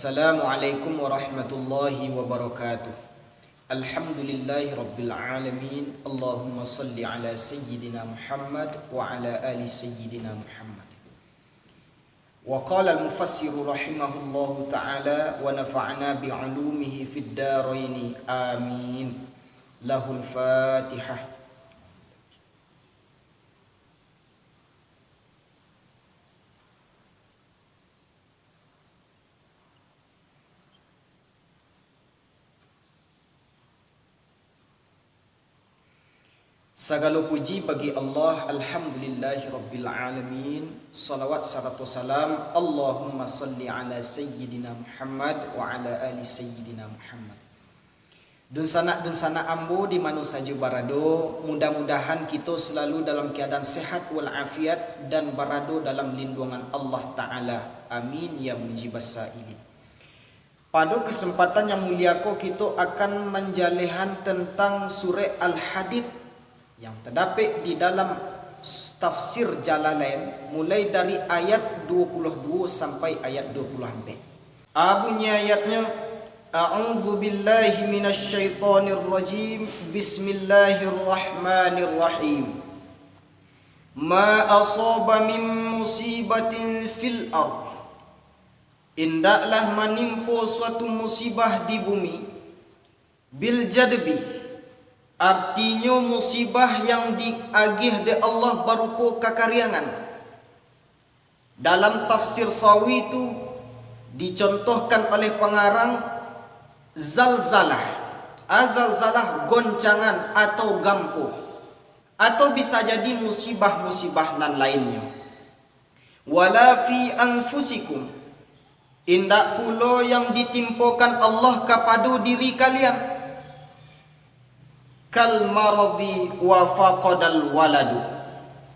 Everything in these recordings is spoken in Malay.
Assalamualaikum warahmatullahi wabarakatuh. Alhamdulillahi rabbil alamin. Allahumma salli ala sayyidina Muhammad wa ala ali sayyidina Muhammad. Wa qala al-mufassiru rahimahullahu ta'ala wa nafa'na bi'ulumihi fid daraini amin. Lahul Fatihah. Segala puji bagi Allah, alhamdulillahi rabbil alamin. Salawat serta salam Allahumma salli ala sayyidina Muhammad wa ala ali sayyidina Muhammad. Dun sana ambo di mana saja barado, mudah-mudahan kita selalu dalam keadaan sehat wal afiat dan barado dalam lindungan Allah Ta'ala. Amin ya mujibas sa'ilin. Pada kesempatan yang mulia ko, kita akan menjalehan tentang surah Al-Hadid yang terdapat di dalam tafsir Jalalain mulai dari ayat 22 sampai ayat 24. Bunyi ayatnya, A'udzu billahi minasy syaithanir rajim. Bismillahirrahmanirrahim. Ma asaba min musibatin fil ardh. Indaklah menimpa suatu musibah di bumi. Bil jadbi, artinya musibah yang diagih di Allah berupa kekariangan. Dalam tafsir Sawi itu dicontohkan oleh pengarang zalzalah. Azalzalah goncangan atau gampo, atau bisa jadi musibah-musibah dan lainnya. Wala fi anfusikum, indak pula yang ditimpakan Allah kepada diri kalian. Kal maradi wa faqadal waladu,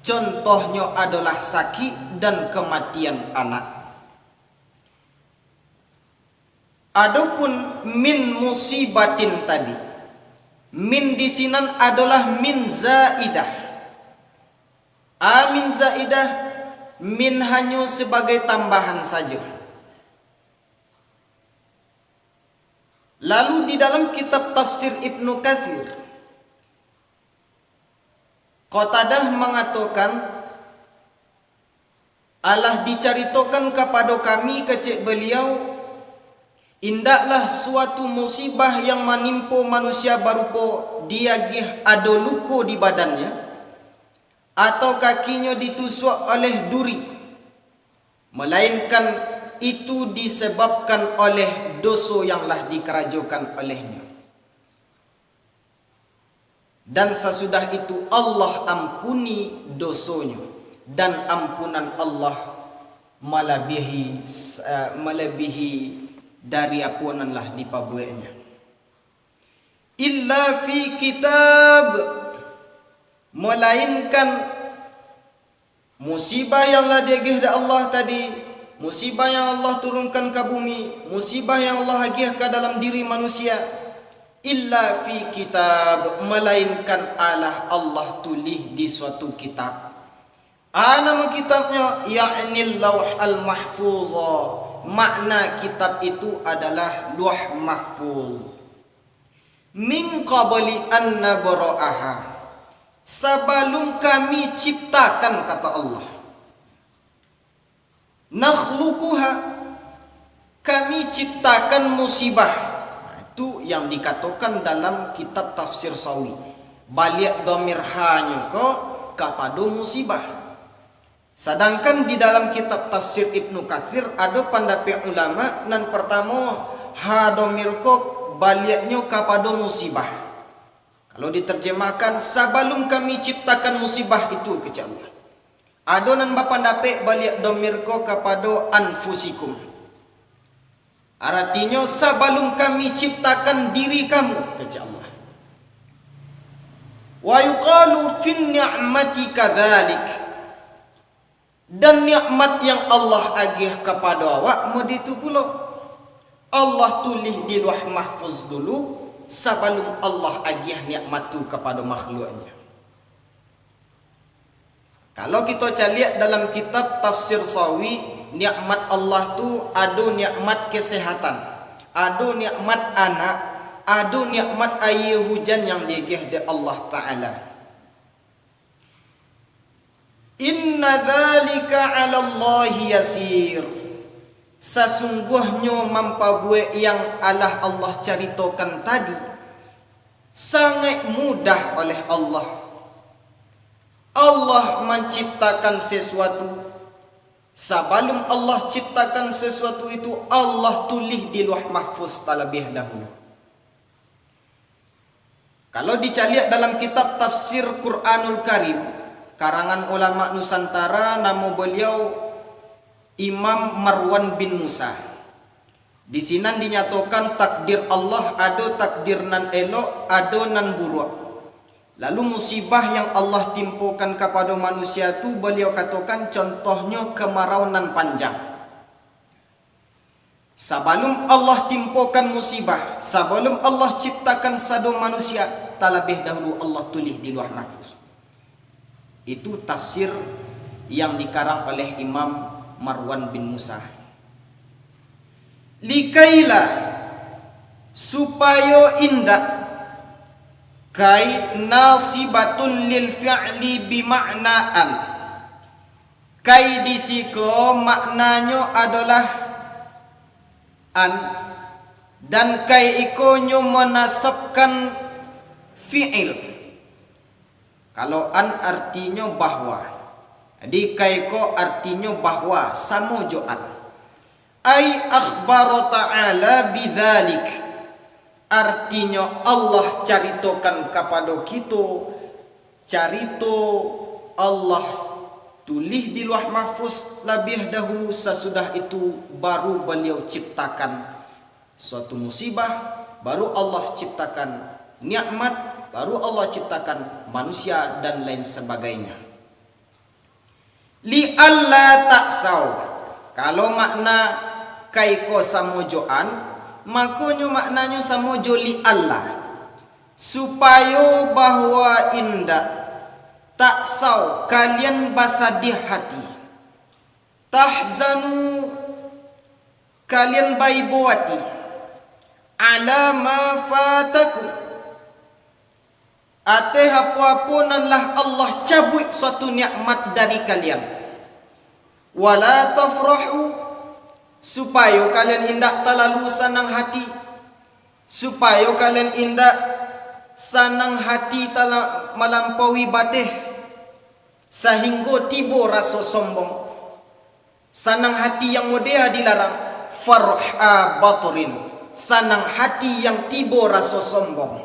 contohnya adalah sakit dan kematian anak. Adapun min musibatin tadi, min di sini adalah min zaidah. Min zaidah, min hanya sebagai tambahan saja. Lalu di dalam kitab tafsir Ibnu Katsir, Qatadah mengatakan, Allah diceritakan kepada kami kecik beliau, indaklah suatu musibah yang menimpa manusia berupa dia ada luka di badannya, atau kakinya ditusuk oleh duri, melainkan itu disebabkan oleh dosa yang telah dikerjakan olehnya. Dan sesudah itu Allah ampuni dosanya, dan ampunan Allah melebihi dari ampunanlah dipabuainya. Illa fi kitab, melainkan musibah yang lah diagih dari Allah tadi, musibah yang Allah turunkan ke bumi, musibah yang Allah agih ke dalam diri manusia, illa fi kitab, melainkan Allah tulis di suatu kitab. Nama kitabnya ya'nil lauh al-mahfuz. Makna kitab itu adalah luah mahfuz. Min qabli an nabra'aha, sebelum kami ciptakan, kata Allah. Nakhluquha, kami ciptakan musibah. Itu yang dikatakan dalam kitab tafsir Sawi, balik dhamir hanya kepada musibah. Sedangkan di dalam kitab tafsir Ibnu Katsir ada pendapat ulama, dan pertama ha dhamir baliknya kepada musibah. Kalau diterjemahkan, sebelum kami ciptakan musibah itu, kata Allah. Ada nan berpendapat balik dhamir kepada anfusikum, artinya sebelum kami ciptakan diri kamu, kata Allah. Wa yuqalu fin ni'mati kadzalik, dan nikmat yang Allah agih kepada awak begitu pula. Allah tulis di lauh mahfuz dulu sebelum Allah agih nikmat itu kepada makhluknya. Kalau kita lihat dalam kitab tafsir Sawi, nikmat Allah tu ada nikmat kesehatan, ada nikmat anak, ada nikmat air hujan yang digeh di Allah Ta'ala. Inna dzalika 'ala Allahi yasir. Sesungguhnya mampabuat yang Allah ceritakan tadi sangat mudah oleh Allah. Allah menciptakan sesuatu. Sebelum Allah ciptakan sesuatu itu, Allah tulis di Lauh Mahfuz terlebih dahulu. Kalau dicaliak dalam kitab tafsir Quranul Karim karangan ulama Nusantara, nama beliau Imam Marwan bin Musa. Di sini dinyatakan takdir Allah ada takdir nan elok, ada nan buruk. Lalu musibah yang Allah timpukan kepada manusia tu beliau katakan contohnya kemarau nan panjang. Sebelum Allah timpukan musibah, sebelum Allah ciptakan satu manusia, terlebih dahulu Allah tulis di Lauh Mahfuz. Itu tafsir yang dikarang oleh Imam Marwan bin Musa. Likaila, supaya indah, kai nasibatun lil fi'li bima'naan. Kai disiko maknanya adalah an, dan kai ikonyo menasabkan fi'il. Kalau an artinya bahwa, di kaiko artinya bahwa, sama jo an. Ai akhbara ta'ala bidzalik, artinya Allah caritokan kepada kita, carito Allah tulis di Lauh Mahfuz lebih dahulu, sesudah itu baru beliau ciptakan suatu musibah, baru Allah ciptakan nikmat, baru Allah ciptakan manusia dan lain sebagainya. Li alla taksau, kalau makna kaiko samojoan, makanya maknanya samojo li Allah, supaya bahwa indah taksau kalian basadih hati, tahzanu kalian baibuati, ala ma fatakum, ateh apa-apa nanlah Allah cabut suatu nikmat dari kalian. Wala tafrahu, supaya kalian indak terlalu senang hati, supaya kalian indak senang hati melampaui batih sehingga tiba rasa sombong. Senang hati yang modea dilarang. Farha batrin, senang hati yang tiba rasa sombong.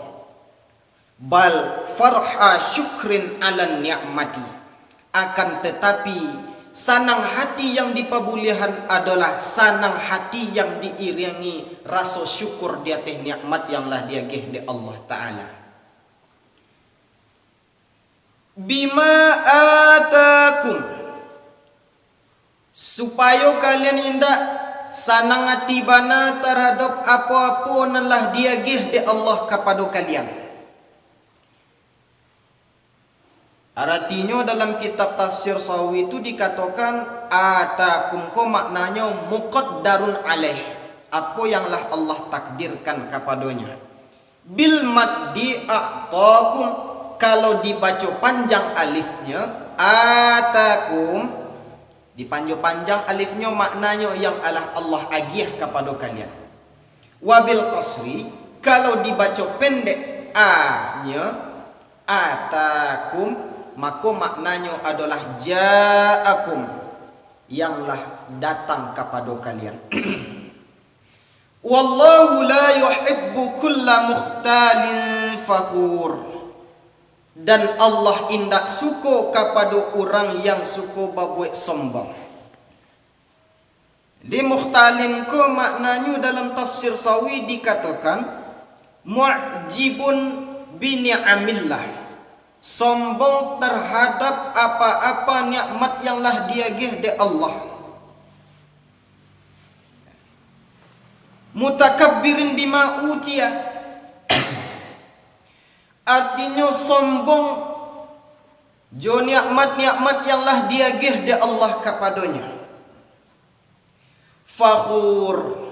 Bal farha syukrin ala ni'mati, akan tetapi senang hati yang dipabulihan adalah senang hati yang diiringi rasa syukur di atas nikmat yang lah dia gih di Allah Ta'ala. Bima atakum, supaya kalian indak senang hati bana terhadap apa-apa yang lah dia gih di Allah kepada kalian. Artinya dalam kitab tafsir Sawi itu dikatakan atakum ko maknanya muqaddarun alaih, apa yang lah Allah takdirkan kepadanya. Bil maddi a'takum, kalau dibaca panjang alifnya atakum, dipanjang panjang alifnya maknanya yang Allah agih kepada kalian. Wabil qasri, kalau dibaca pendek a-nya atakum, maka maknanya adalah ja'akum, yanglah datang kepada kalian. Wallahu la yuhibbu kulla mukhtalin fakhur, dan Allah indak suka kepada orang yang suka berbuat sombong. Di mukhtalin ko maknanya dalam tafsir Sawi dikatakan mu'jibun bi ni'amillah, sombong terhadap apa-apa nikmat yang lah dia gih di Allah. Mutakabbirin bima utiya, artinya sombong jo nikmat-nikmat yang lah dia gih di Allah kepadanya. fakhur,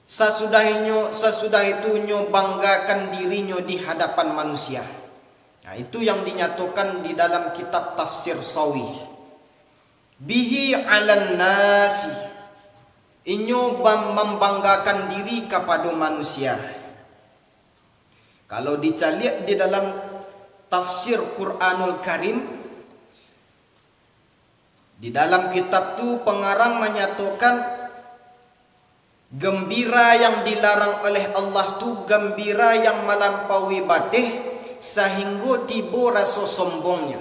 sesudah itu nyo banggakan dirinya di hadapan manusia. Nah, itu yang dinyatakan di dalam kitab tafsir Sawi. Bihi 'alan nasi, inyo membanggakan diri kepada manusia. Kalau dicaliak di dalam tafsir Quranul Karim, di dalam kitab tu pengarang menyatakan gembira yang dilarang oleh Allah tu gembira yang melampaui batih sehingga tiba rasa sombongnya.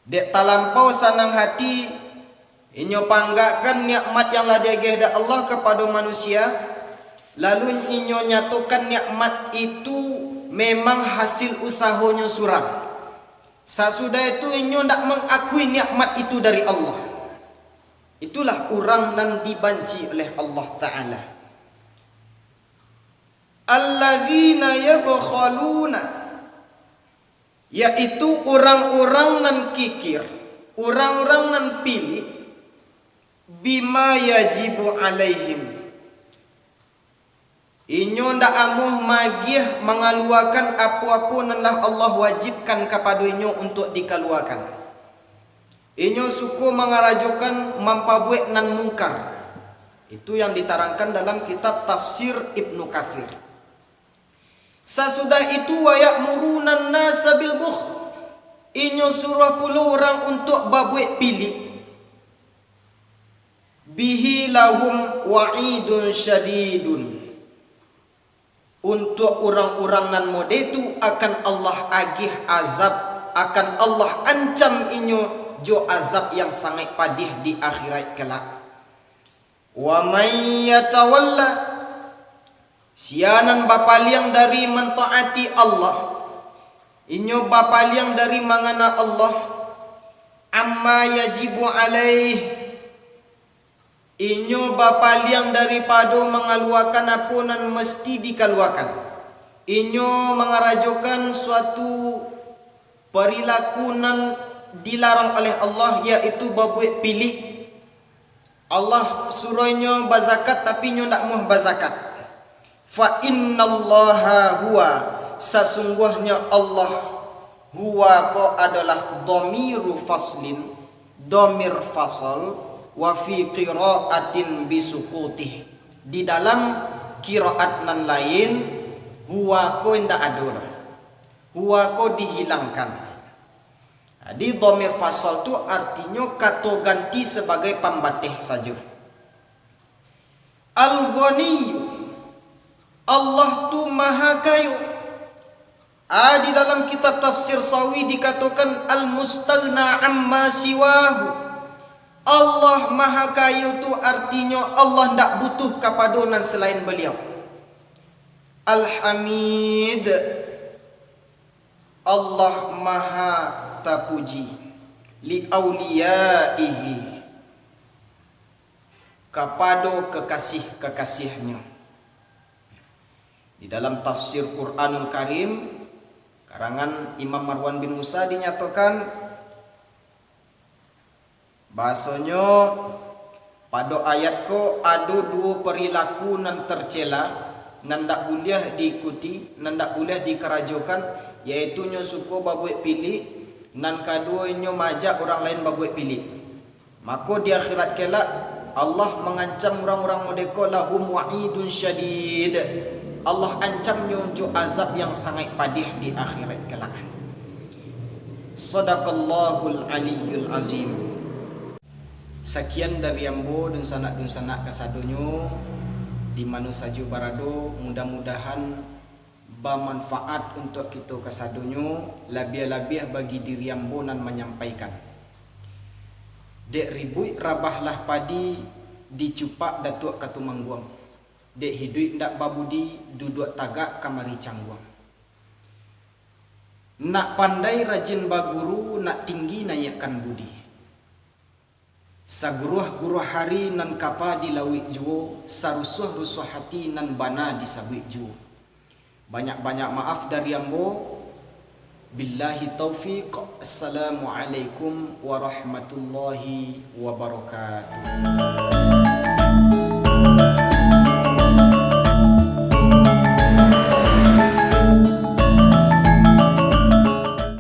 Dek talampau sanang hati inyo panggakan nikmat yang lah diagih dak Allah kepada manusia, lalu inyo nyatakan nikmat itu memang hasil usahanya surang. Sesudah itu inyo ndak mengakui nikmat itu dari Allah. Itulah orang yang dibanci oleh Allah Ta'ala. Alladzina yabkhaluna, yaitu orang-orang nan kikir, orang-orang nan pilih, bima yajibu alaihim, inyo ndak amuh magih mengaluakan apa-apa nan Allah wajibkan kepada inyo untuk dikaluakan. Inyo suku mengarajukan mampabuek nan mungkar. Itu yang diterangkan dalam kitab tafsir Ibnu Katsir. Sesudah itu wayak murunan nasa bil bukhl, inyo suruh puluh orang untuk babuek pilih. Bihi lahum wa'idun syadidun, untuk orang-orang nan mode itu akan Allah agih azab, akan Allah ancam inyo jo azab yang sangat padih di akhirat kelak. Wa may yatawalla, sianan bapaliang dari mentaati Allah, inyo bapaliang dari mangana Allah, amma yajibu alaih, inyo bapaliang daripada mengaluakan apa nan mesti dikaluakan. Inyo mengarajokan suatu perilaku nan dilarang oleh Allah, yaitu babuek pilih. Allah suruhnya bazakat tapi nyo ndak mau bazakat. Fa innallaha huwa, sesungguhnya Allah, huwa ko adalah dhamiru faslin, dhamir fasal, wa fi qiraatin bisukutih, di dalam qiraat nan lain huwa ko ndak ada, huwa ko dihilangkan. Jadi dhamir fasal tu artinya kata ganti sebagai pembatih saja. Al-Ghani, Allah tu maha kaya. Di dalam kitab tafsir Sawi dikatakan al-mustaghna amma siwahu. Allah maha kaya tu artinya Allah ndak butuh kepada nan selain beliau. Al-Hamid, Allah maha tapuji, li auliyaihi, kepada kekasih-kekasihnya. Di dalam tafsir Quranul Karim karangan Imam Marwan bin Musa dinyatakan bahasanya pada ayat ko ada dua perilaku nan tercela, nan ndak boleh diikuti, nan ndak boleh dikerajokan, yaitu nyo suko babuek pilih, nan kedua nyo majak orang lain babuek pilih. Maka di akhirat kelak Allah mengancam orang-orang mereka lahum wa'idun syadid. Allah ancam nyo jo azab yang sangat padih di akhirat kelak. Sadaqallahul aliyyul azim. Sekian dari ambo dan sanak kasadonyo di mana saja barado, mudah-mudahan bermanfaat untuk kita kasadonyo, lebih-lebih bagi diri ambo nan menyampaikan. Dek ribui rabahlah padi dicupak datuk katu mangguang. Dek hidup ndak babudi duduk tagak kamari cangguang. Nak pandai rajin baguru, nak tinggi naikkan budi. Saguruh-guruh hari nan kapa dilawik juo, sarusuh-rusuh hati nan bana disabik juo. Banyak-banyak maaf dari ambo. Billahi taufiq. Assalamualaikum warahmatullahi wabarakatuh.